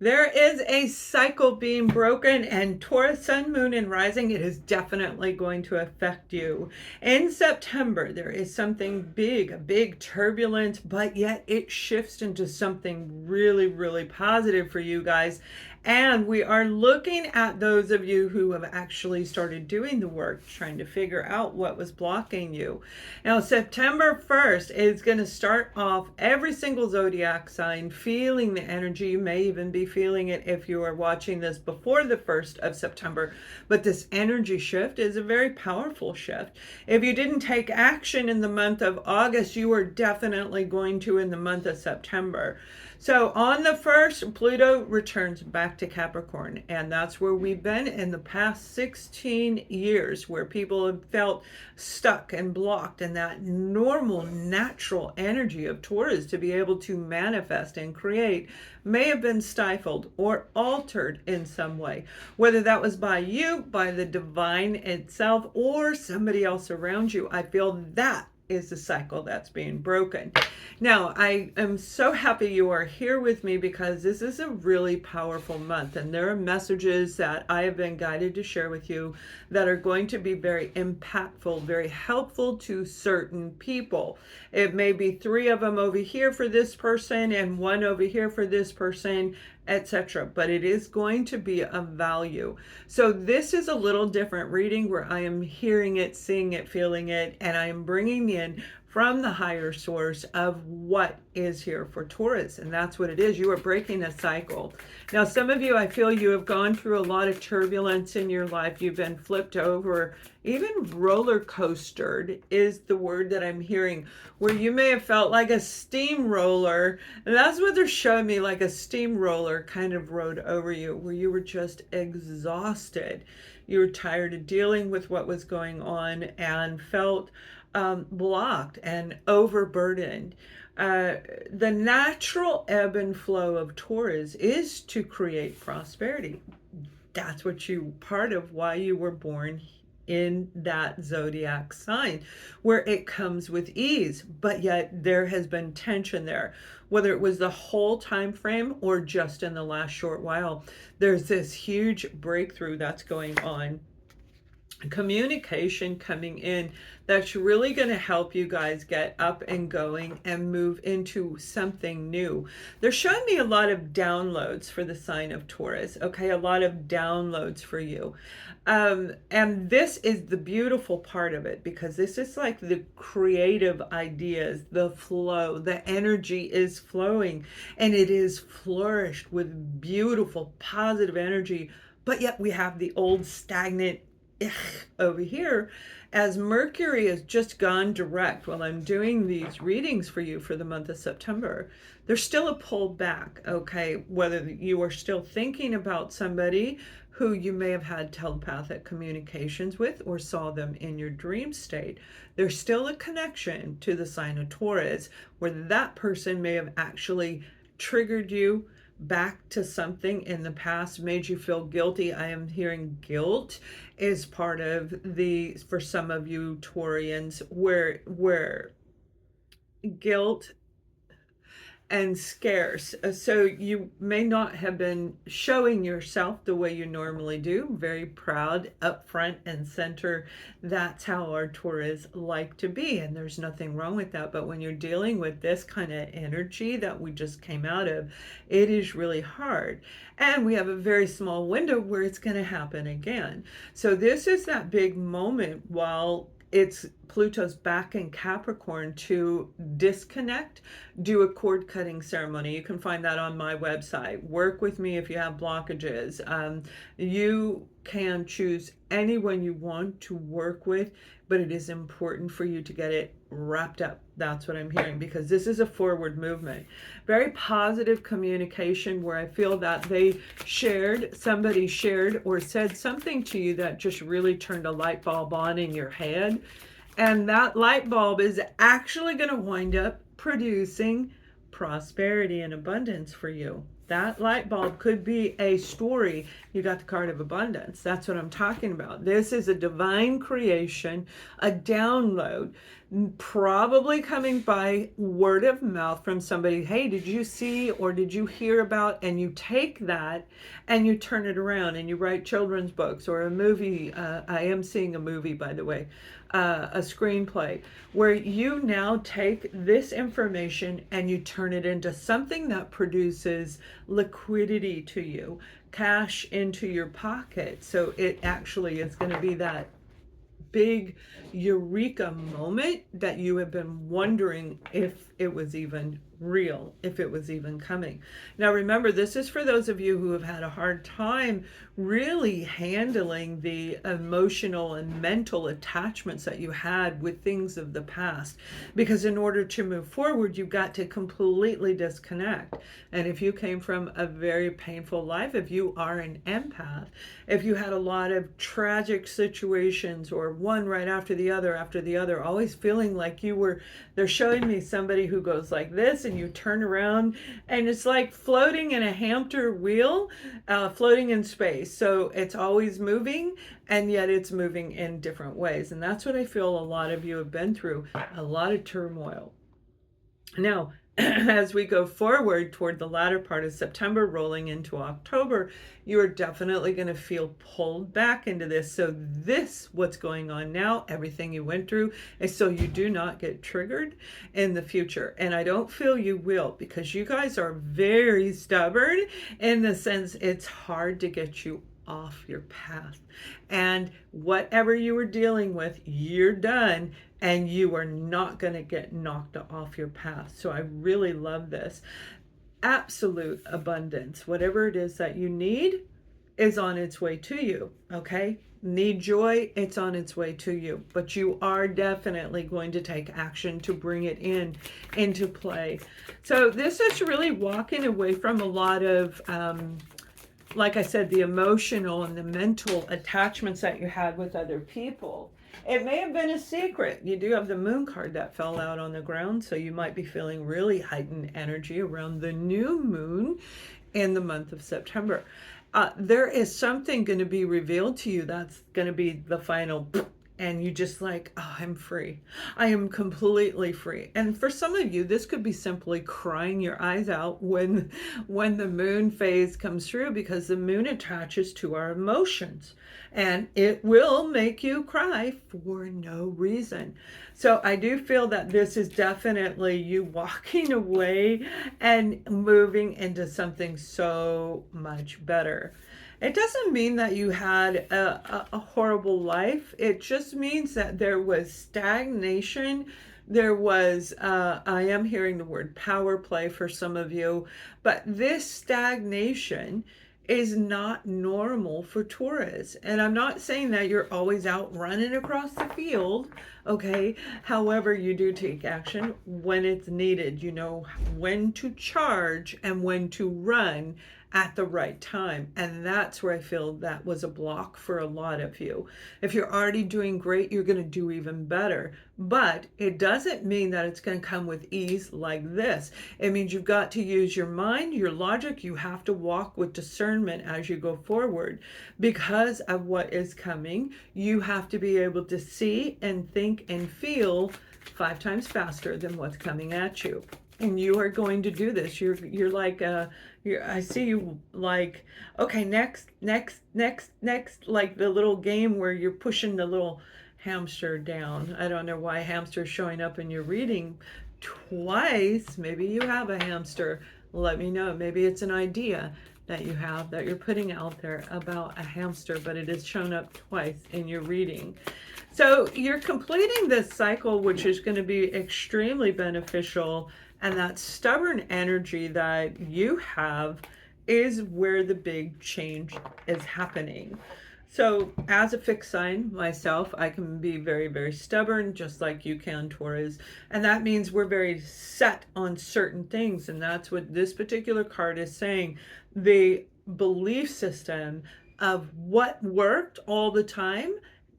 There is a cycle being broken, and Taurus, Sun, Moon, and Rising, it is definitely going to affect you. In September, there is something big, a big turbulence, but yet it shifts into something really, really positive for you guys. And we are looking at those of you who have actually started doing the work, trying to figure out what was blocking you. Now, September 1st is going to start off every single zodiac sign feeling the energy. You may even be feeling it if you are watching this before the 1st of September. But this energy shift is a very powerful shift. If you didn't take action in the month of August, you are definitely going to in the month of September. So on the 1st, Pluto returns back to Capricorn, and that's where we've been in the past 16 years, where people have felt stuck and blocked in that normal, natural energy of Taurus to be able to manifest and create may have been stifled or altered in some way, whether that was by you, by the divine itself, or somebody else around you. I feel that is the cycle that's being broken. Now, I am so happy you are here with me because this is a really powerful month, and there are messages that I have been guided to share with you that are going to be very impactful, very helpful to certain people. It may be 3 of them over here for this person and 1 over here for this person, etc. But it is going to be of value. So this is a little different reading where I am hearing it, seeing it, feeling it, and I am bringing in from the higher source of what is here for Taurus. And that's what it is. You are breaking a cycle. Now, some of you, I feel you have gone through a lot of turbulence in your life. You've been flipped over, even roller coastered is the word that I'm hearing, where you may have felt like a steamroller. And that's what they're showing me, like a steamroller kind of rode over you, where you were just exhausted. You were tired of dealing with what was going on and felt blocked and overburdened. The natural ebb and flow of Taurus is to create prosperity. That's what part of why you were born in that zodiac sign, where it comes with ease, but yet there has been tension there, whether it was the whole time frame or just in the last short while. There's this huge breakthrough that's going on, communication coming in, that's really going to help you guys get up and going and move into something new. They're showing me a lot of downloads for the sign of Taurus. Okay, a lot of downloads for you. And this is the beautiful part of it, because this is like the creative ideas, the flow, the energy is flowing, and it is flourished with beautiful, positive energy. But yet we have the old stagnant over here, as Mercury has just gone direct while I'm doing these readings for you for the month of September. There's still a pull back, okay? Whether you are still thinking about somebody who you may have had telepathic communications with or saw them in your dream state, there's still a connection to the sign of Taurus, where that person may have actually triggered you back to something in the past, made you feel guilty. I am hearing guilt is part of the, for some of you Taurians, where guilt and scarce. So you may not have been showing yourself the way you normally do, very proud, up front and center. That's how our Taurus like to be, and there's nothing wrong with that. But when you're dealing with this kind of energy that we just came out of, it is really hard. And we have a very small window where it's going to happen again. So this is that big moment while it's Pluto's back in Capricorn to disconnect, do a cord cutting ceremony. You can find that on my website. Work with me if you have blockages. You can choose anyone you want to work with, but it is important for you to get it wrapped up. That's what I'm hearing, because this is a forward movement. Very positive communication, where I feel that somebody shared or said something to you that just really turned a light bulb on in your head. And that light bulb is actually going to wind up producing prosperity and abundance for you. That light bulb could be a story. You got the card of abundance. That's what I'm talking about. This is a divine creation, a download, probably coming by word of mouth from somebody. Hey, did you see or did you hear about? And you take that and you turn it around and you write children's books or a movie. I am seeing a movie, by the way, a screenplay, where you now take this information and you turn it into something that produces liquidity to you, cash into your pocket. So it actually is going to be that big eureka moment that you have been wondering if it was even real, if it was even coming. Now remember, this is for those of you who have had a hard time really handling the emotional and mental attachments that you had with things of the past, because in order to move forward, you've got to completely disconnect. And if you came from a very painful life, if you are an empath, if you had a lot of tragic situations or one right after the other, always feeling like they're showing me somebody who goes like this and you turn around and it's like floating in a hamster wheel, floating in space. So it's always moving, and yet it's moving in different ways. And that's what I feel a lot of you have been through, a lot of turmoil. Now, as we go forward toward the latter part of September, rolling into October, you are definitely going to feel pulled back into this. So what's going on now, everything you went through, is so you do not get triggered in the future. And I don't feel you will, because you guys are very stubborn in the sense it's hard to get you off your path. And whatever you were dealing with, you're done. And you are not going to get knocked off your path. So I really love this. Absolute abundance. Whatever it is that you need is on its way to you. Okay? Need joy, it's on its way to you. But you are definitely going to take action to bring it into play. So this is really walking away from a lot of like I said, the emotional and the mental attachments that you had with other people. It may have been a secret. You do have the moon card that fell out on the ground, so you might be feeling really heightened energy around the new moon in the month of September. There is something going to be revealed to you that's going to be the final, and you just like, oh, I'm free. I am completely free. And for some of you, this could be simply crying your eyes out when the moon phase comes through, because the moon attaches to our emotions and it will make you cry for no reason. So I do feel that this is definitely you walking away and moving into something so much better. It doesn't mean that you had a horrible life. It just means that there was stagnation. There was, I am hearing the word power play for some of you, but this stagnation is not normal for Taurus. And I'm not saying that you're always out running across the field, okay? However, you do take action when it's needed. You know when to charge and when to run at the right time. And that's where I feel that was a block for a lot of you. If you're already doing great, you're going to do even better. But it doesn't mean that it's going to come with ease like this. It means you've got to use your mind, your logic. You have to walk with discernment as you go forward. Because of what is coming, you have to be able to see and think and feel 5 times faster than what's coming at you. And you are going to do this. You're like, I see you like, okay, next, like the little game where you're pushing the little hamster down. I don't know why hamster's showing up in your reading twice. Maybe you have a hamster. Let me know. Maybe it's an idea that you have that you're putting out there about a hamster, but it has shown up twice in your reading. So you're completing this cycle, which is going to be extremely beneficial. And that stubborn energy that you have is where the big change is happening. So as a fixed sign myself, I can be very, very stubborn, just like you can, Taurus. And that means we're very set on certain things. And that's what this particular card is saying. The belief system of what worked all the time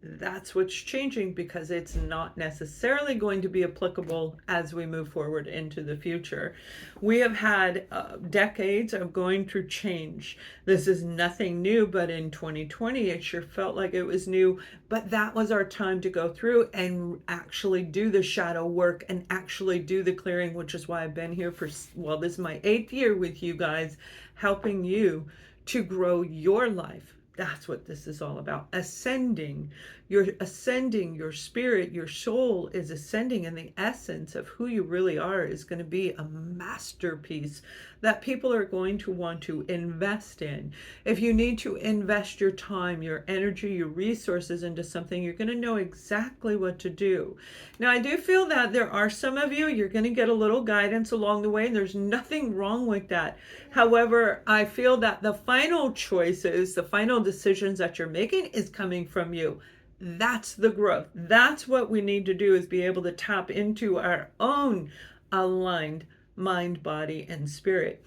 That's what's changing, because it's not necessarily going to be applicable as we move forward into the future. We have had decades of going through change. This is nothing new, but in 2020, it sure felt like it was new. But that was our time to go through and actually do the shadow work and actually do the clearing, which is why I've been here for, well, this is my 8th year with you guys, helping you to grow your life. That's what this is all about. Ascending. You're ascending. Your spirit, your soul is ascending, and the essence of who you really are is going to be a masterpiece that people are going to want to invest in. If you need to invest your time, your energy, your resources into something, you're going to know exactly what to do. Now, I do feel that there are some of you, you're going to get a little guidance along the way, and there's nothing wrong with that. However, I feel that the final choices, the final decisions that you're making is coming from you. That's the growth. That's what we need to do, is be able to tap into our own aligned mind, body, and spirit.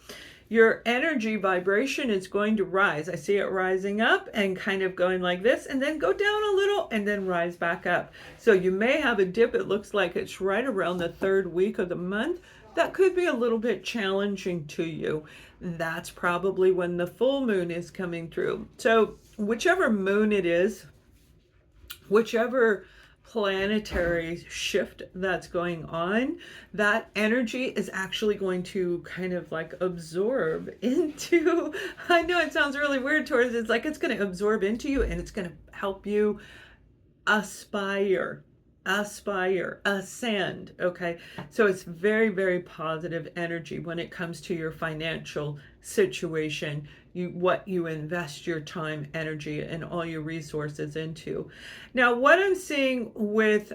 Your energy vibration is going to rise. I see it rising up and kind of going like this, and then go down a little and then rise back up. So you may have a dip. It looks like it's right around the 3rd week of the month. That could be a little bit challenging to you. That's probably when the full moon is coming through. So whichever moon it is, whichever planetary shift that's going on, that energy is actually going to kind of like absorb into, I know it sounds really weird, Taurus, it's like it's going to absorb into you, and it's going to help you aspire, ascend. Okay, so it's very, very positive energy when it comes to your financial situation, what you invest your time, energy, and all your resources into. Now, what I'm seeing with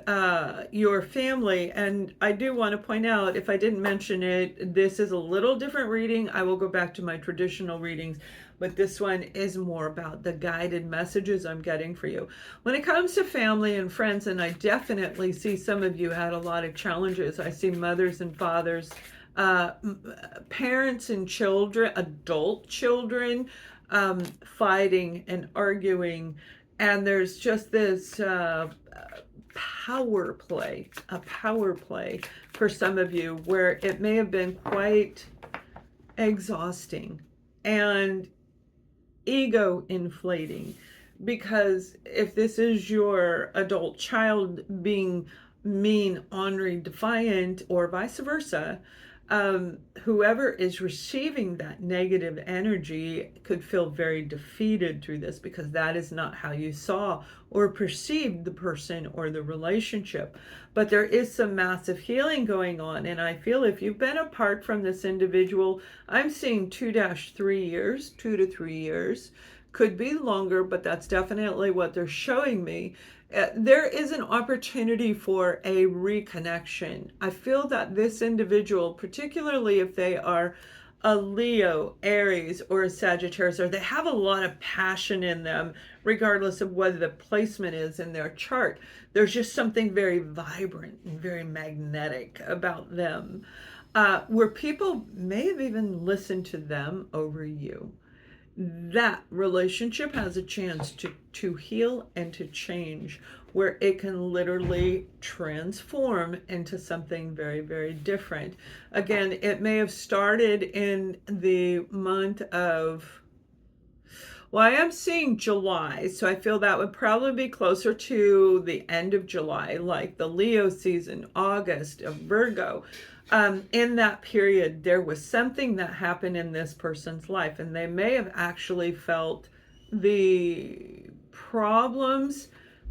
your family, and I do want to point out, if I didn't mention it, this is a little different reading. I will go back to my traditional readings, but this one is more about the guided messages I'm getting for you. When it comes to family and friends, and I definitely see some of you had a lot of challenges. I see mothers and fathers, parents and children, adult children, fighting and arguing. And there's just this power play for some of you, where it may have been quite exhausting and ego inflating, because if this is your adult child being mean, ornery, defiant, or vice versa, whoever is receiving that negative energy could feel very defeated through this, because that is not how you saw or perceived the person or the relationship. But there is some massive healing going on, and I feel if you've been apart from this individual, I'm seeing 2-3 years, 2 to 3 years, could be longer, but that's definitely what they're showing me. There is an opportunity for a reconnection. I feel that this individual, particularly if they are a Leo, Aries, or a Sagittarius, or they have a lot of passion in them, regardless of whether the placement is in their chart, there's just something very vibrant and very magnetic about them, where people may have even listened to them over you. That relationship has a chance to heal and to change, where it can literally transform into something very, very different. Again, it may have started in the month of, well, I am seeing July, so I feel that would probably be closer to the end of July, like the Leo season, August of Virgo. In that period, there was something that happened in this person's life, and they may have actually felt the problems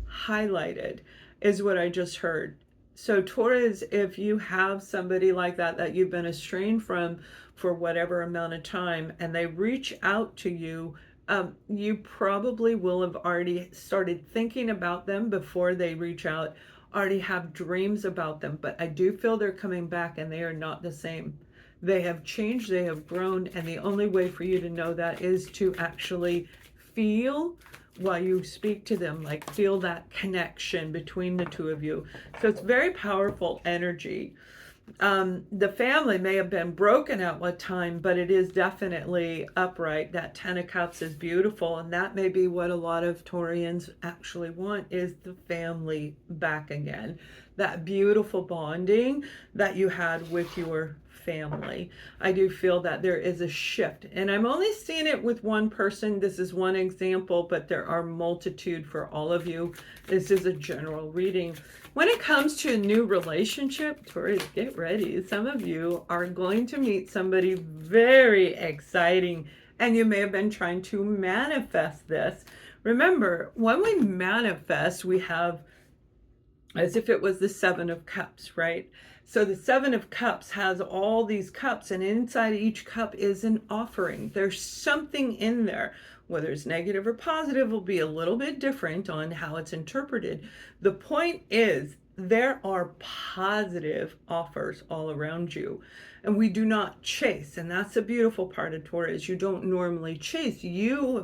highlighted, is what I just heard. So Taurus, if you have somebody like that you've been estranged from for whatever amount of time, and they reach out to you, you probably will have already started thinking about them before they reach out, already have dreams about them. But I do feel they're coming back, and they are not the same. They have changed, they have grown, and the only way for you to know that is to actually feel while you speak to them, like feel that connection between the two of you. So it's very powerful energy. The family may have been broken at one time, but it is definitely upright. That Ten of Cups is beautiful, and that may be what a lot of Taurians actually want, is the family back again. That beautiful bonding that you had with your family. I do feel that there is a shift, and I'm only seeing it with one person. This is one example, but there are multitude for all of you. This is a general reading. When it comes to a new relationship, Taurus, get ready. Some of you are going to meet somebody very exciting, and you may have been trying to manifest this. Remember, when we manifest, we have, as if it was the Seven of Cups, right? So the Seven of Cups has all these cups, and inside each cup is an offering. There's something in there. Whether it's negative or positive will be a little bit different on how it's interpreted. The point is, there are positive offers all around you, and we do not chase. And that's the beautiful part of Taurus. You don't normally chase. You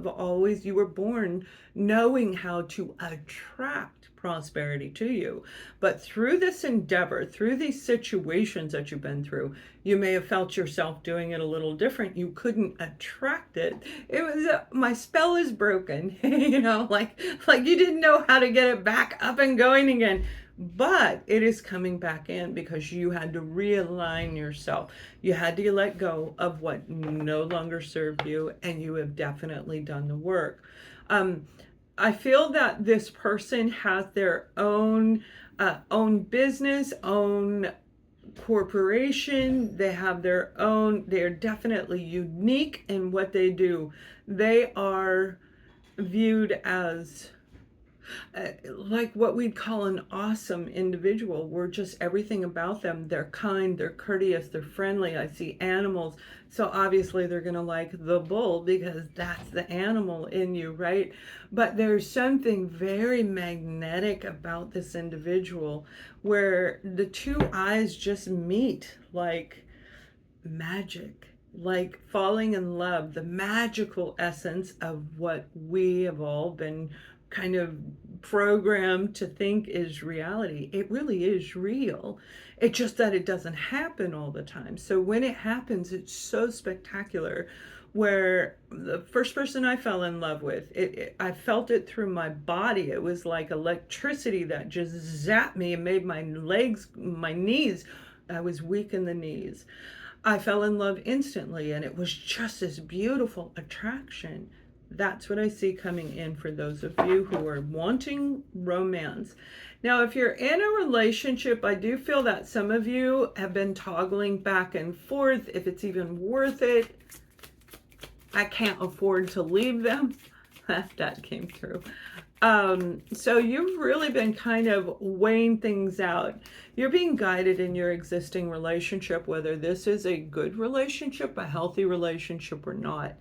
were born knowing how to attract prosperity to you. But through this endeavor, through these situations that you've been through, you may have felt yourself doing it a little different. You couldn't attract it. It was my spell is broken, like you didn't know how to get it back up and going again. But it is coming back in because you had to realign yourself. You had to let go of what no longer served you, and you have definitely done the work. I feel that this person has their own business, own corporation. They have their own, they're definitely unique in what they do. They are viewed as like what we'd call an awesome individual. We're just everything about them. They're kind, they're courteous, they're friendly. I see animals. So obviously they're going to like the bull because that's the animal in you, right? But there's something very magnetic about this individual where the two eyes just meet like magic, like falling in love, the magical essence of what we have all been kind of programmed to think is reality. It really is real. It's just that it doesn't happen all the time. So when it happens, it's so spectacular. Where the first person I fell in love with, I felt it through my body. It was like electricity that just zapped me and made my legs, my knees, I was weak in the knees. I fell in love instantly, and it was just this beautiful attraction. That's what I see coming in for those of you who are wanting romance. Now, if you're in a relationship, I do feel that some of you have been toggling back and forth, if it's even worth it. I can't afford to leave them. That came through. So you've really been kind of weighing things out. You're being guided in your existing relationship, whether this is a good relationship, a healthy relationship or not,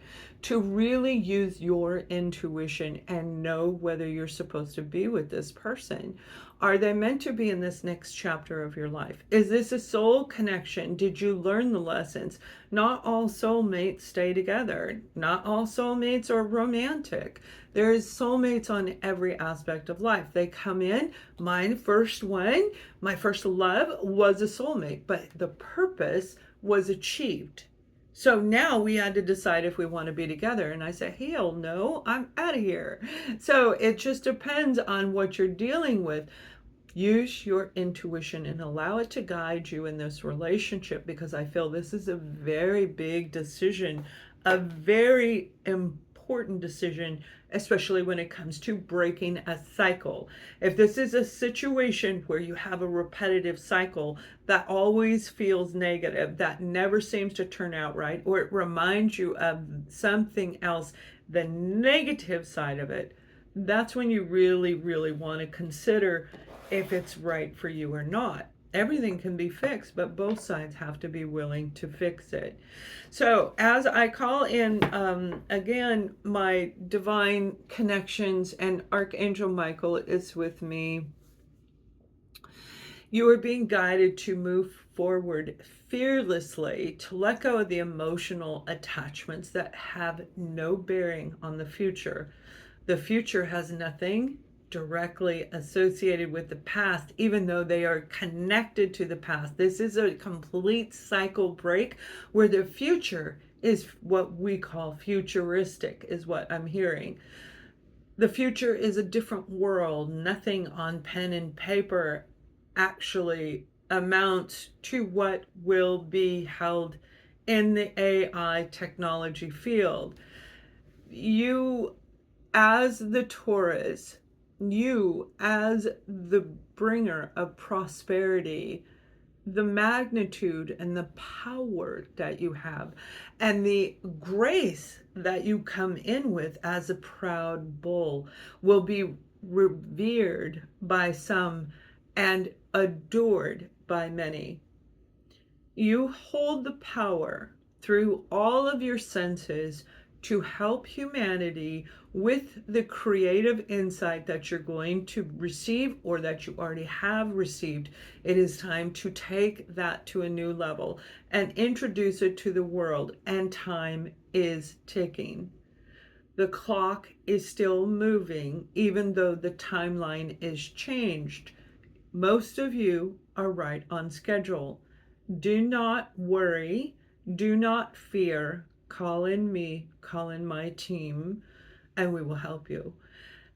to really use your intuition and know whether you're supposed to be with this person. Are they meant to be in this next chapter of your life? Is this a soul connection? Did you learn the lessons? Not all soulmates stay together. Not all soulmates are romantic. There is soulmates on every aspect of life. They come in. My first love was a soulmate, but the purpose was achieved. So now we had to decide if we want to be together. And I said, hell no, I'm out of here. So it just depends on what you're dealing with. Use your intuition and allow it to guide you in this relationship, because I feel this is a very big decision, a very important decision, especially when it comes to breaking a cycle. If this is a situation where you have a repetitive cycle that always feels negative, that never seems to turn out right, or it reminds you of something else, the negative side of it, that's when you really, really want to consider if it's right for you or not. Everything can be fixed, but both sides have to be willing to fix it. So as I call in, again, my divine connections, and Archangel Michael is with me. You are being guided to move forward fearlessly, to let go of the emotional attachments that have no bearing on the future. The future has nothing directly associated with the past, even though they are connected to the past. This is a complete cycle break where the future is what we call futuristic, is what I'm hearing. The future is a different world. Nothing on pen and paper actually amounts to what will be held in the AI technology field. You, as the Taurus, you, as the bringer of prosperity, the magnitude and the power that you have, and the grace that you come in with as a proud bull will be revered by some and adored by many. You hold the power through all of your senses to help humanity with the creative insight that you're going to receive or that you already have received. It is time to take that to a new level and introduce it to the world, and time is ticking. The clock is still moving, even though the timeline is changed. Most of you are right on schedule. Do not worry. Do not fear. Call in me, call in my team, and we will help you.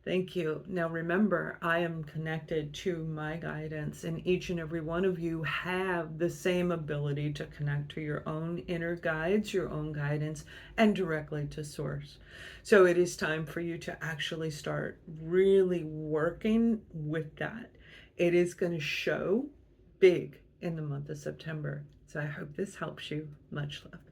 Thank you. Now remember, I am connected to my guidance, and each and every one of you have the same ability to connect to your own inner guides, your own guidance, and directly to source. So it is time for you to actually start really working with that. It is going to show big in the month of September. So I hope this helps you. Much love.